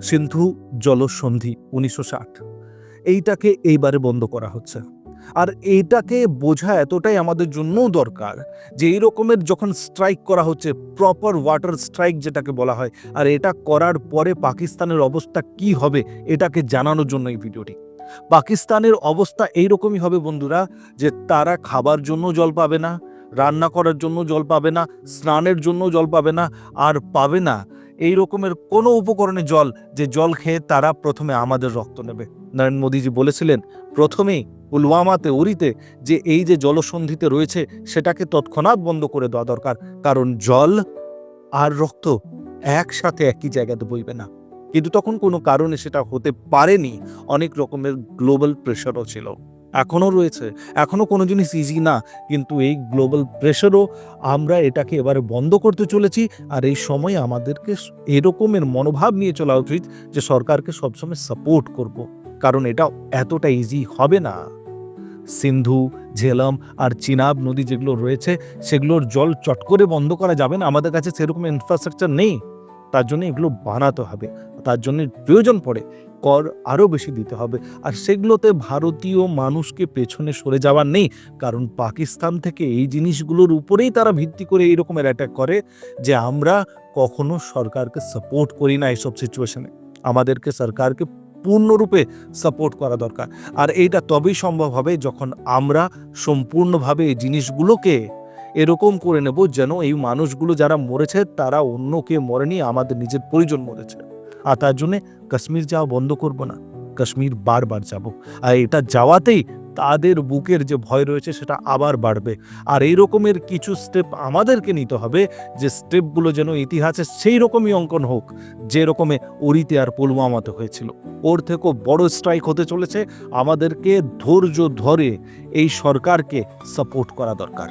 সিন্ধু জলসন্ধি 1960 এইটাকে এইবারে বন্ধ করা হচ্ছে। আর এইটাকে বোঝা এতটাই আমাদের জন্যও দরকার যে এই রকমের যখন স্ট্রাইক করা হচ্ছে, প্রপার ওয়াটার স্ট্রাইক যেটাকে বলা হয়, আর এটা করার পরে পাকিস্তানের অবস্থা কি হবে এটাকে জানানোর জন্য এই ভিডিওটি। পাকিস্তানের অবস্থা এইরকমই হবে বন্ধুরা, যে তারা খাবার জন্য জল পাবে না, রান্না করার জন্য জল পাবে না, স্নানের জন্য জল পাবে না, আর পাবে না এই রকমের কোনো উপকরণে জল যে জল খেয়ে তারা প্রথমে আমাদের রক্ত নেবে। নরেন্দ্র মোদীজি বলেছিলেন প্রথমেই পুলওয়ামাতে, উরিতে, যে এই যে জলসন্ধিতে রয়েছে সেটাকে তৎক্ষণাৎ বন্ধ করে দেওয়া দরকার, কারণ জল আর রক্ত একসাথে একই জায়গাতে বইবে না। কিন্তু তখন কোনো কারণে সেটা হতে পারেনি, অনেক রকমের গ্লোবাল প্রেশারও ছিল, এখনও রয়েছে, এখনও কোনো জিনিস ইজি না, কিন্তু এই গ্লোবাল প্রেশারও আমরা এটাকে এবারে বন্ধ করতে চলেছি। আর এই সময় আমাদেরকে এরকমের মনোভাব নিয়ে চলা উচিত যে সরকারকে সবসময় সাপোর্ট করব, কারণ এটা এতটা ইজি হবে না। সিন্ধু, ঝেলম আর চিনাব নদী যেগুলো রয়েছে সেগুলোর জল চট করে বন্ধ করা যাবে না, আমাদের কাছে সেরকম ইনফ্রাস্ট্রাকচার নেই। তার জন্য এগুলো বানাতে হবে, তার জন্য প্রয়োজন পড়ে কর আরও বেশি দিতে হবে। আর সেগুলোতে ভারতীয় মানুষকে পেছনে সরে যাওয়ার নেই, কারণ পাকিস্তান থেকে এই জিনিসগুলোর উপরেই তারা ভিত্তি করে এইরকমের অ্যাটাক করে যে আমরা কখনো সরকারকে সাপোর্ট করি না এইসব সিচুয়েশনে। আমাদেরকে সরকারকে পূর্ণরূপে সাপোর্ট করা দরকার, আর এইটা তবেই সম্ভব হবে যখন আমরা সম্পূর্ণভাবে এই জিনিসগুলোকে এরকম করে নেব যেন এই মানুষগুলো যারা মরেছে তারা অন্য কে মরেনি, আমাদের নিজের পরিজন মরেছে। আর তার জন্যে কাশ্মীর যাওয়া বন্ধ করব না, কাশ্মীর বারবার যাব, আর এটা যাওয়াতেই তাদের বুকের যে ভয় রয়েছে সেটা আবার বাড়বে। আর এই রকমের কিছু স্টেপ আমাদেরকে নিতে হবে, যে স্টেপগুলো যেন ইতিহাসে সেই রকমই অঙ্কন হোক যে রকমে উরিতে আর পুলওয়ামাতে হয়েছিল। ওর থেকেও বড় স্ট্রাইক হতে চলেছে, আমাদেরকে ধৈর্য ধরে এই সরকারকে সাপোর্ট করা দরকার।